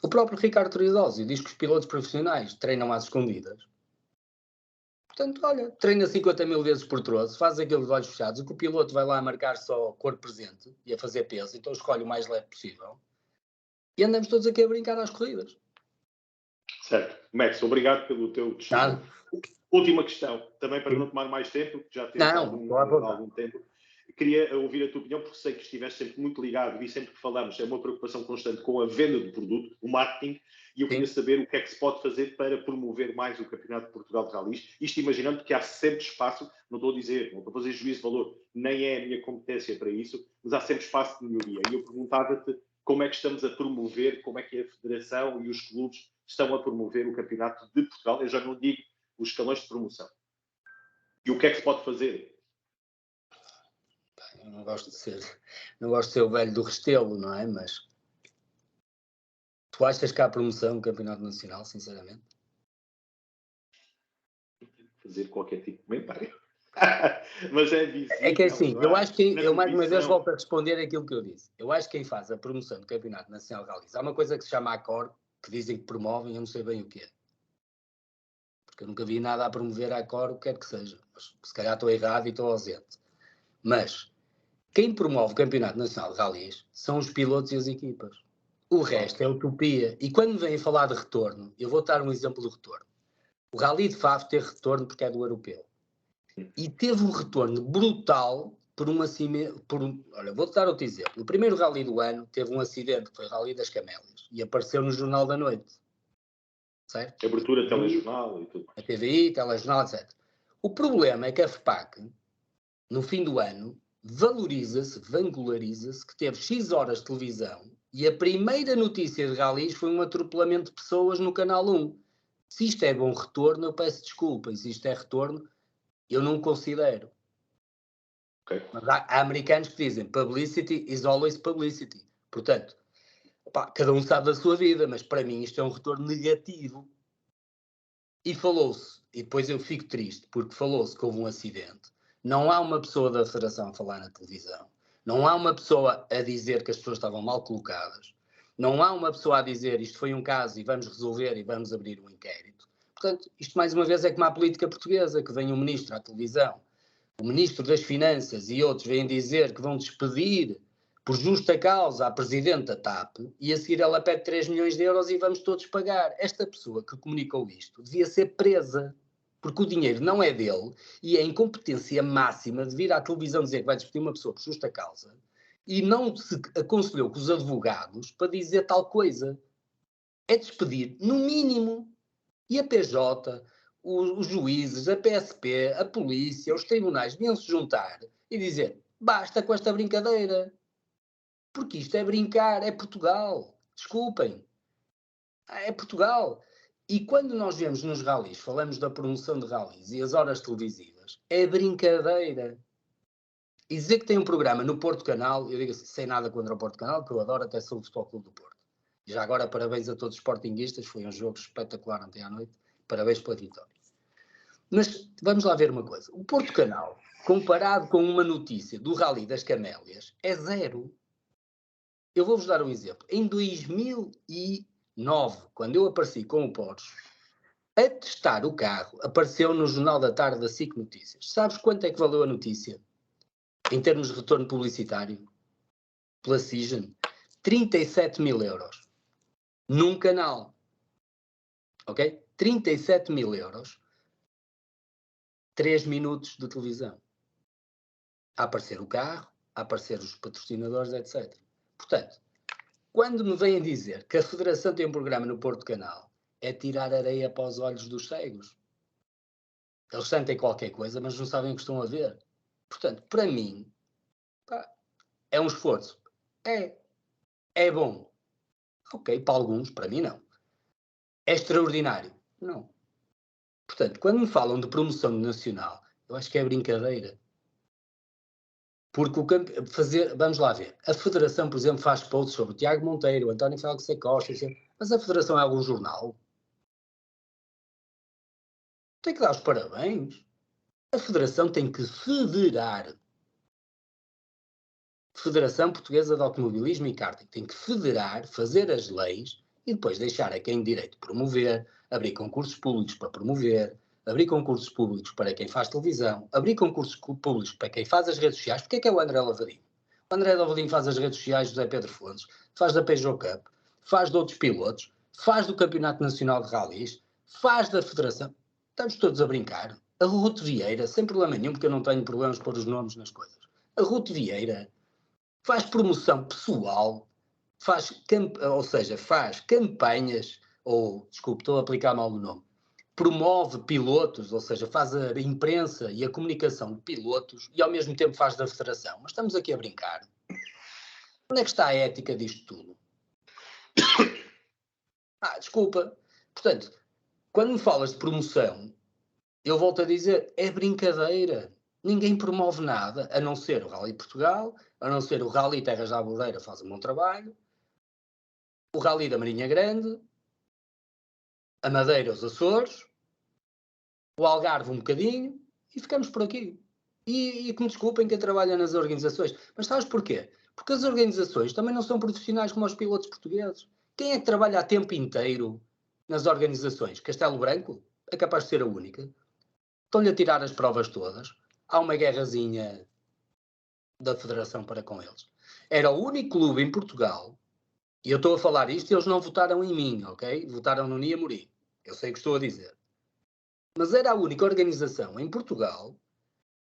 O próprio Ricardo Triodósio diz que os pilotos profissionais treinam às escondidas. Portanto, olha, treina 50 mil vezes por troço, faz aquilo de olhos fechados, o que o piloto vai lá a marcar só corpo presente e a fazer peso, então escolhe o mais leve possível. E andamos todos aqui a brincar às corridas. Certo. Max, obrigado pelo teu testemunho. Última questão, também para não tomar mais tempo, já temos algum tempo. Queria ouvir a tua opinião, porque sei que estiveste sempre muito ligado e sempre que falamos é uma preocupação constante com a venda do produto, o marketing, e eu queria saber o que é que se pode fazer para promover mais o Campeonato de Portugal de Rallys, isto imaginando que há sempre espaço, não estou a fazer juízo de valor, nem é a minha competência para isso, mas há sempre espaço de melhoria. E eu perguntava-te como é que estamos a promover, como é que a Federação e os clubes estão a promover o Campeonato de Portugal, eu já não digo os escalões de promoção. E o que é que se pode fazer? Eu não gosto de ser o velho do Restelo, não é? Mas tu achas que há promoção no Campeonato Nacional, sinceramente? Fazer qualquer tipo de comentário. Mas é visível. É que é assim, eu acho que, eu mais uma vez volto a responder aquilo que eu disse. Eu acho que quem faz a promoção do Campeonato Nacional de Rallys, há uma coisa que se chama ACOR, que dizem que promovem, eu não sei bem o que é. Porque eu nunca vi nada a promover a ACOR, o que quer que seja. Mas se calhar estou errado e estou ausente. Mas quem promove o Campeonato Nacional de Rallys são os pilotos e as equipas. O resto é utopia. E quando vêm falar de retorno, eu vou dar um exemplo do retorno. O Rally de Faf teve retorno porque é do europeu. E teve um retorno brutal por um acidente. Olha, vou-te dar outro exemplo. O primeiro Rally do ano teve um acidente, que foi o Rally das Camélias, e apareceu no Jornal da Noite. Certo? Abertura, telejornal e tudo. A TVI, telejornal, etc. O problema é que a FPAC, no fim do ano, vangloriza-se que teve X horas de televisão e a primeira notícia de rallies foi um atropelamento de pessoas no Canal 1. Se isto é bom retorno, eu peço desculpa. E se isto é retorno, eu não considero. Okay. Mas há americanos que dizem publicity is always publicity. Portanto, cada um sabe da sua vida, mas para mim isto é um retorno negativo. E falou-se, e depois eu fico triste, porque falou-se que houve um acidente. Não há uma pessoa da Federação a falar na televisão. Não há uma pessoa a dizer que as pessoas estavam mal colocadas. Não há uma pessoa a dizer isto foi um caso e vamos resolver e vamos abrir um inquérito. Portanto, isto mais uma vez é como a política portuguesa, que vem um ministro à televisão, o ministro das Finanças e outros vêm dizer que vão despedir por justa causa a presidente da TAP e a seguir ela pede 3 milhões de euros e vamos todos pagar. Esta pessoa que comunicou isto devia ser presa. porque o dinheiro não é dele e é incompetência máxima de vir à televisão dizer que vai despedir uma pessoa por justa causa e não se aconselhou com os advogados para dizer tal coisa. É despedir, no mínimo. E a PJ, os juízes, a PSP, a polícia, os tribunais deviam se juntar e dizer, basta com esta brincadeira. Porque isto é brincar, é Portugal. Desculpem. É Portugal. E quando nós vemos nos ralis, falamos da promoção de ralis e as horas televisivas, é brincadeira. E dizer que tem um programa no Porto Canal, eu digo assim, sem nada contra o Porto Canal, que eu adoro, até sou o Futebol Clube do Porto. E já agora, parabéns a todos os sportinguistas, foi um jogo espetacular ontem à noite, parabéns pela vitória. Mas vamos lá ver uma coisa, o Porto Canal, comparado com uma notícia do Rally das Camélias, é zero. Eu vou-vos dar um exemplo. Em 2009, quando eu apareci com o Porsche, a testar o carro, apareceu no Jornal da Tarde da SIC Notícias. Sabes quanto é que valeu a notícia? Em termos de retorno publicitário? Pela Cision? 37.000 euros. Num canal. Ok? 37.000 euros. 3 minutos de televisão. A aparecer o carro, a aparecer os patrocinadores, etc. Portanto, quando me vêm dizer que a Federação tem um programa no Porto Canal, é tirar areia para os olhos dos cegos. Eles sentem qualquer coisa, mas não sabem o que estão a ver. Portanto, para mim, pá, é um esforço. É bom. Ok, para alguns, para mim não. É extraordinário. Não. Portanto, quando me falam de promoção nacional, eu acho que é brincadeira. Porque vamos lá ver, a Federação, por exemplo, faz posts sobre o Tiago Monteiro, o António Félix da Costa, mas a Federação é algum jornal? Tem que dar os parabéns. A Federação tem que federar. Federação Portuguesa de Automobilismo e Karting tem que federar, fazer as leis e depois deixar a quem direito promover, abrir concursos públicos para promover, abrir concursos públicos para quem faz televisão, abrir concursos públicos para quem faz as redes sociais. Porque é o André Lavadinho? O André Lavadinho faz as redes sociais do José Pedro Fontes, faz da Peugeot Cup, faz de outros pilotos, faz do Campeonato Nacional de Rallys, faz da Federação. Estamos todos a brincar. A Ruth Vieira, sem problema nenhum, porque eu não tenho problemas de pôr os nomes nas coisas. A Ruth Vieira faz promoção pessoal, faz campanhas, desculpe, estou a aplicar mal o nome, promove pilotos, ou seja, faz a imprensa e a comunicação de pilotos e ao mesmo tempo faz da federação. Mas estamos aqui a brincar. Onde é que está a ética disto tudo? Desculpa. Portanto, quando me falas de promoção, eu volto a dizer, é brincadeira. Ninguém promove nada, a não ser o Rally Portugal, a não ser o Rally Terras da Albudeira, faz um bom trabalho, o Rally da Marinha Grande, a Madeira, os Açores, o Algarve um bocadinho, e ficamos por aqui. E que me desculpem quem trabalha nas organizações, mas sabes porquê? Porque as organizações também não são profissionais como os pilotos portugueses. Quem é que trabalha a tempo inteiro nas organizações? Castelo Branco? É capaz de ser a única. Estão-lhe a tirar as provas todas. Há uma guerrazinha da Federação para com eles. Era o único clube em Portugal, e eu estou a falar isto e eles não votaram em mim, ok? Votaram no Nia Amorim. Eu sei o que estou a dizer. Mas era a única organização em Portugal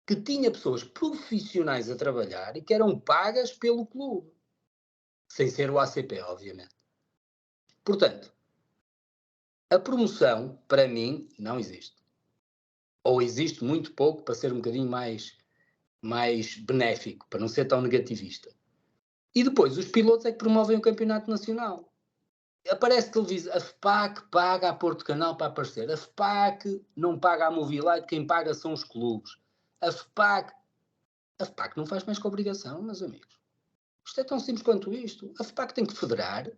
que tinha pessoas profissionais a trabalhar e que eram pagas pelo clube. Sem ser o ACP, obviamente. Portanto, a promoção, para mim, não existe. Ou existe muito pouco para ser um bocadinho mais benéfico, para não ser tão negativista. E depois, os pilotos é que promovem o campeonato nacional. Aparece televisão, a FPAC paga a Porto Canal para aparecer. A FPAC não paga a Movilite, quem paga são os clubes. A FPAC não faz mais que obrigação, meus amigos. Isto é tão simples quanto isto. A FPAC tem que federar,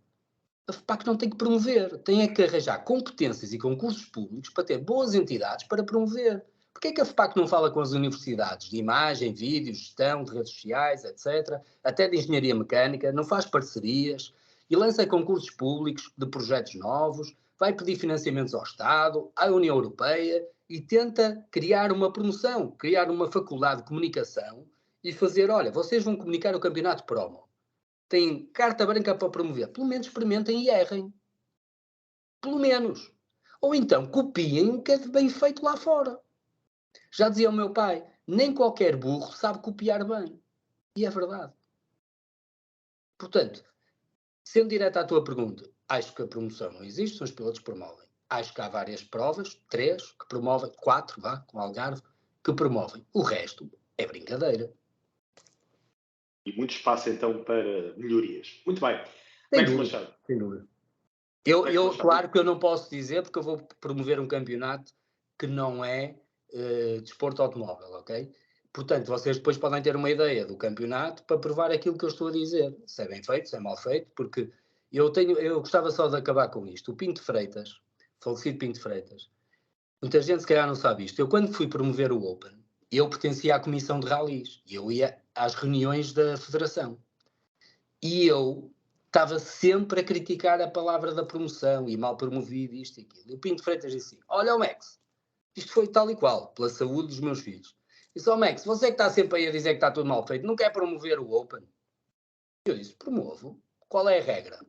a FPAC não tem que promover. Tem que arranjar competências e concursos públicos para ter boas entidades para promover. Porquê é que a FPAC não fala com as universidades de imagem, vídeo, gestão, de redes sociais, etc., até de engenharia mecânica, não faz parcerias e lança concursos públicos de projetos novos, vai pedir financiamentos ao Estado, à União Europeia e tenta criar uma promoção, criar uma faculdade de comunicação e fazer, olha, vocês vão comunicar o campeonato promo. Têm carta branca para promover. Pelo menos experimentem e errem. Pelo menos. ou então copiem o que é bem feito lá fora. Já dizia o meu pai, nem qualquer burro sabe copiar bem. E é verdade. Portanto, sendo direto à tua pergunta, acho que a promoção não existe, são os pilotos que promovem. Acho que há várias provas, 3, que promovem, 4, com o Algarve, que promovem. O resto é brincadeira. E muito espaço, então, para melhorias. Muito bem. Sem Max dúvida, Machado. sem dúvida. Max Machado. Claro que eu não posso dizer, porque eu vou promover um campeonato que não é desporto automóvel, ok? Portanto, vocês depois podem ter uma ideia do campeonato para provar aquilo que eu estou a dizer. Se é bem feito, se é mal feito, porque eu gostava só de acabar com isto. O Pinto Freitas, falecido Pinto Freitas, muita gente se calhar não sabe isto. Eu quando fui promover o Open, eu pertencia à comissão de ralis e eu ia às reuniões da federação. E eu estava sempre a criticar a palavra da promoção e mal promovido isto e aquilo. E o Pinto Freitas disse assim, olha o Max, isto foi tal e qual, pela saúde dos meus filhos. Disse, Max, você que está sempre aí a dizer que está tudo mal feito, não quer promover o Open? Eu disse, promovo. Qual é a regra?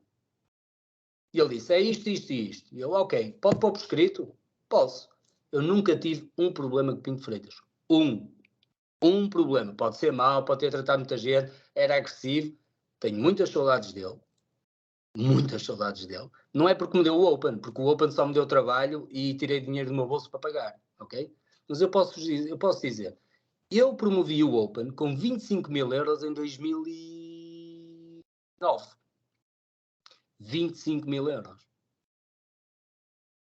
E ele disse, é isto, isto e isto. E eu, ok, pode pôr por escrito? Posso. Eu nunca tive um problema com Pinto Freitas. Um problema. Pode ser mau, pode ter tratado muita gente, era agressivo. Tenho muitas saudades dele. Muitas saudades dele. Não é porque me deu o Open, porque o Open só me deu trabalho e tirei dinheiro do meu bolso para pagar, ok? Mas eu posso dizer, eu promovi o Open com 25 mil euros em 2009. 25 mil euros.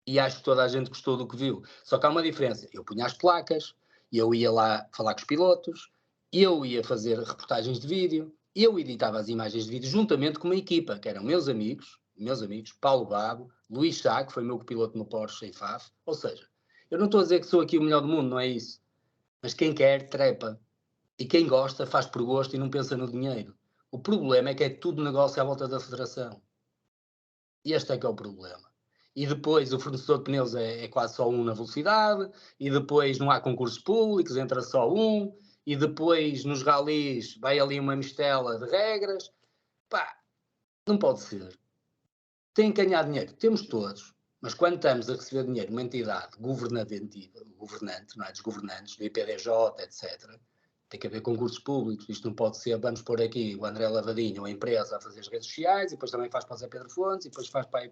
E acho que toda a gente gostou do que viu. Só que há uma diferença. Eu punha as placas, eu ia lá falar com os pilotos, eu ia fazer reportagens de vídeo, eu editava as imagens de vídeo juntamente com uma equipa, que eram meus amigos, Paulo Babo, Luís Sá, que foi meu copiloto no Porsche em FAF. Ou seja, eu não estou a dizer que sou aqui o melhor do mundo, não é isso. Mas quem quer, trepa. E quem gosta, faz por gosto e não pensa no dinheiro. O problema é que é tudo negócio à volta da federação. E este é que é o problema. E depois o fornecedor de pneus é quase só um na velocidade, e depois não há concursos públicos, entra só um, e depois nos ralis vai ali uma mistela de regras. Pá, não pode ser. Tem que ganhar dinheiro, temos todos, mas quando estamos a receber dinheiro de uma entidade governante, não é? Dos governantes, do IPDJ, etc., tem que haver concursos públicos. Isto não pode ser, vamos pôr aqui o André Lavadinho, a empresa, a fazer as redes sociais, e depois também faz para o Zé Pedro Fontes, e depois faz para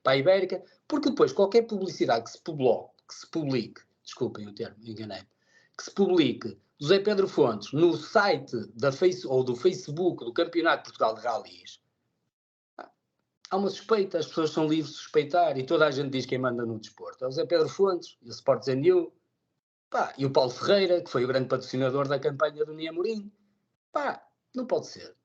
a Ibérica, porque depois qualquer publicidade que se publique, desculpem o termo, enganei, que se publique do Zé Pedro Fontes no site ou do Facebook do Campeonato de Portugal de Ralis, há uma suspeita, as pessoas são livres de suspeitar, e toda a gente diz quem manda no desporto. É o Zé Pedro Fontes, e o Sports NU, e o Paulo Ferreira, que foi o grande patrocinador da campanha do Nia Amorim. Não pode ser.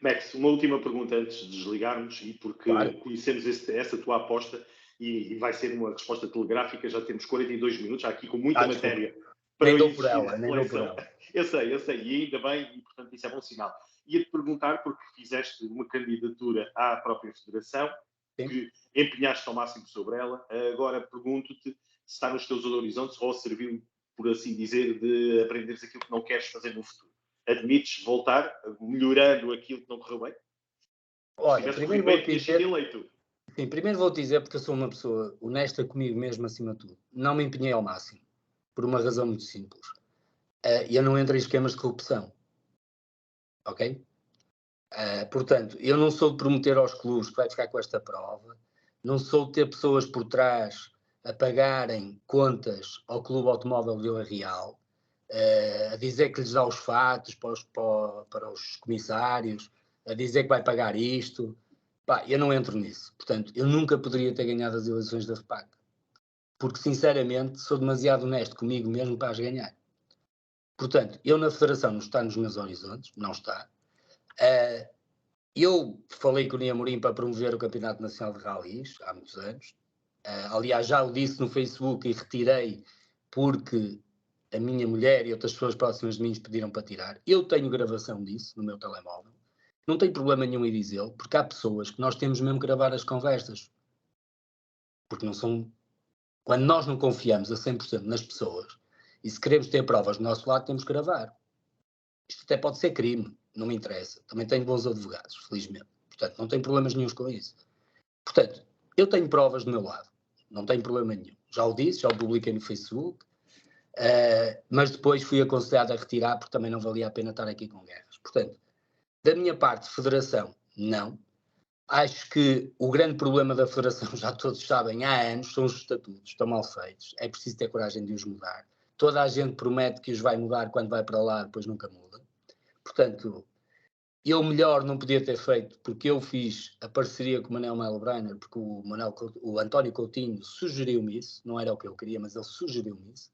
Max, uma última pergunta antes de desligarmos, e porque conhecemos essa tua aposta, e vai ser uma resposta telegráfica, já temos 42 minutos, já aqui com muita matéria para nem existir dou por ela, reflexão. Eu sei, e ainda bem, e portanto isso é bom sinal. Ia-te perguntar, porque fizeste uma candidatura à própria Federação, sim, que empenhaste ao máximo sobre ela, agora pergunto-te se está nos teus horizontes ou serviu, por assim dizer, de aprenderes aquilo que não queres fazer no futuro. Admites voltar, melhorando aquilo que não correu bem? Olha, primeiro vou-te dizer, porque eu sou uma pessoa honesta comigo mesmo acima de tudo. Não me empenhei ao máximo, por uma razão muito simples. Eu não entro em esquemas de corrupção. Ok? Portanto, eu não sou de prometer aos clubes que vai ficar com esta prova, não sou de ter pessoas por trás a pagarem contas ao Clube Automóvel Vila Real, a dizer que lhes dá os fatos para os comissários, a dizer que vai pagar isto. Eu não entro nisso. Portanto, eu nunca poderia ter ganhado as eleições da FPAC. Porque, sinceramente, sou demasiado honesto comigo mesmo para as ganhar. Portanto, eu na Federação não está nos meus horizontes, não está. Eu falei com o Nia Amorim para promover o Campeonato Nacional de Ralis há muitos anos. Aliás, já o disse no Facebook e retirei porque a minha mulher e outras pessoas próximas de mim pediram para tirar. Eu tenho gravação disso no meu telemóvel. Não tenho problema nenhum em dizê-lo, porque há pessoas que nós temos mesmo que gravar as conversas. Porque não são... Quando nós não confiamos a 100% nas pessoas, e se queremos ter provas do nosso lado, temos que gravar. Isto até pode ser crime, não me interessa. Também tenho bons advogados, felizmente. Portanto, não tenho problemas nenhums com isso. Portanto, Eu tenho provas do meu lado, não tenho problema nenhum. Já o disse, já o publiquei no Facebook, mas depois fui aconselhado a retirar porque também não valia a pena estar aqui com guerras. Portanto, da minha parte, federação, não. Acho que o grande problema da federação, já todos sabem, há anos, são os estatutos, estão mal feitos. É preciso ter coragem de os mudar. Toda a gente promete que os vai mudar quando vai para lá, depois nunca muda. Portanto, eu melhor não podia ter feito, porque eu fiz a parceria com o Manel Melbrenner, porque o António Coutinho sugeriu-me isso, não era o que eu queria, mas ele sugeriu-me isso.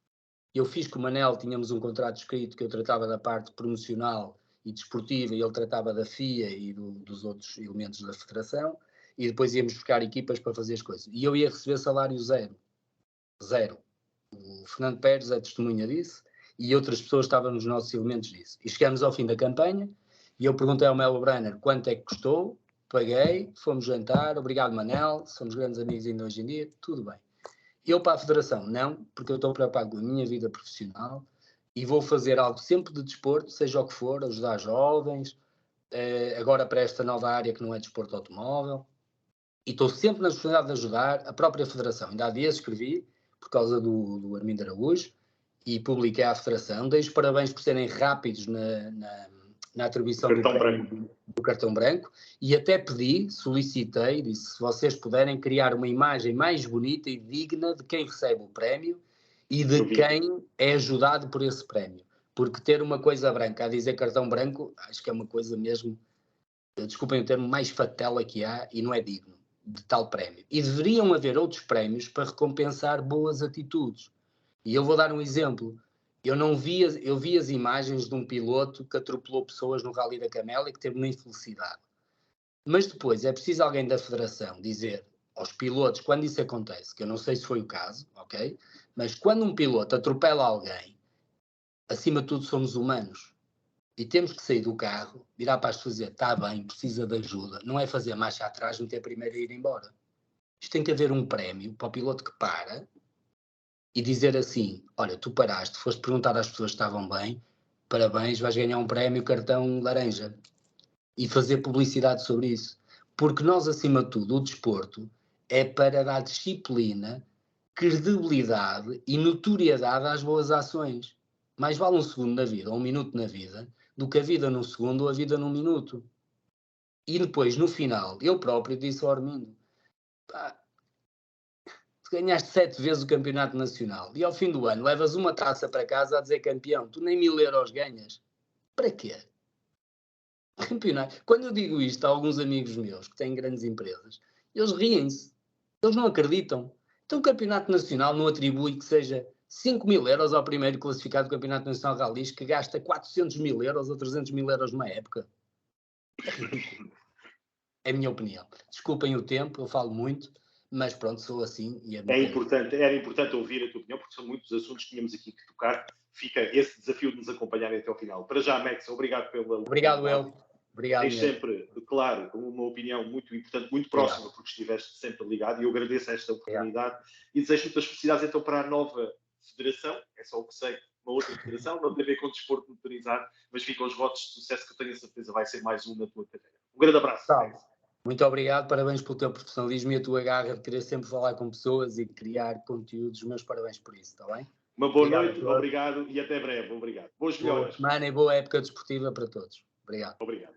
Eu fiz com o Manel, tínhamos um contrato escrito que eu tratava da parte promocional e desportiva e ele tratava da FIA e dos outros elementos da federação, e depois íamos buscar equipas para fazer as coisas. E eu ia receber salário zero. Zero. O Fernando Pérez é testemunha disso e outras pessoas estavam nos nossos elementos disso. E chegamos ao fim da campanha e eu perguntei ao Melo Brenner quanto é que custou, paguei, fomos jantar, obrigado Manel, somos grandes amigos ainda hoje em dia, tudo bem. Eu para a federação não, porque eu estou preocupado com a minha vida profissional e vou fazer algo sempre de desporto, seja o que for, ajudar jovens, agora para esta nova área que não é desporto automóvel, e estou sempre na disponibilidade de ajudar a própria federação. Ainda há dias escrevi, por causa do Armindo Araújo, e publiquei à federação, dei os parabéns por serem rápidos na atribuição do cartão branco, e até solicitei, disse, se vocês puderem criar uma imagem mais bonita e digna de quem recebe o prémio e de quem é ajudado por esse prémio. Porque ter uma coisa branca a dizer cartão branco, acho que é uma coisa mesmo, desculpem o termo, mais fatela que há e não é digno de tal prémio. E deveriam haver outros prémios para recompensar boas atitudes. E eu vou dar um exemplo. Eu vi as imagens de um piloto que atropelou pessoas no Rally da Camela e que teve uma infelicidade. Mas depois é preciso alguém da federação dizer aos pilotos, quando isso acontece, que eu não sei se foi o caso, ok? Mas quando um piloto atropela alguém, acima de tudo somos humanos. E temos que sair do carro, virar para as pessoas e dizer, está bem, precisa de ajuda. Não é fazer marcha atrás, meter primeiro e ir embora. Isto tem que haver um prémio para o piloto que para e dizer assim, olha, tu paraste, foste perguntar às pessoas se estavam bem, parabéns, vais ganhar um prémio cartão laranja. E fazer publicidade sobre isso. Porque nós, acima de tudo, o desporto é para dar disciplina, credibilidade e notoriedade às boas ações. Mais vale um segundo na vida, ou um minuto na vida, do que a vida num segundo ou a vida num minuto. E depois, no final, eu próprio disse ao Armindo, pá, tu ganhaste 7 vezes o campeonato nacional e ao fim do ano levas uma taça para casa a dizer campeão, tu nem 1000 euros ganhas. Para quê? Campeonato. Quando eu digo isto a alguns amigos meus que têm grandes empresas, eles riem-se. Eles não acreditam. Então o campeonato nacional não atribui que seja 5.000 euros ao primeiro classificado do campeonato nacional de rallies que gasta 400.000 euros ou 300.000 euros numa época. É a minha opinião. Desculpem o tempo, eu falo muito, mas pronto, sou assim. E era importante ouvir a tua opinião, porque são muitos assuntos que tínhamos aqui que tocar. Fica esse desafio de nos acompanharem até ao final. Para já, Max, obrigado pela... Obrigado, eu. Obrigado. Tens sempre, claro, uma opinião muito importante, muito próxima, porque estiveste sempre ligado, e eu agradeço esta oportunidade e desejo muitas felicidades então para a nova federação, é só o que sei, uma outra federação, não tem a ver com desporto motorizado, mas ficam os votos de sucesso que eu tenho a certeza vai ser mais um na tua carreira. Um grande abraço. Muito obrigado, parabéns pelo teu profissionalismo e a tua garra de querer sempre falar com pessoas e criar conteúdos. Meus parabéns por isso, está bem? Uma boa noite, obrigado e até breve. Obrigado. Boas melhoras. Boa semana e boa época desportiva para todos. Obrigado. Obrigado.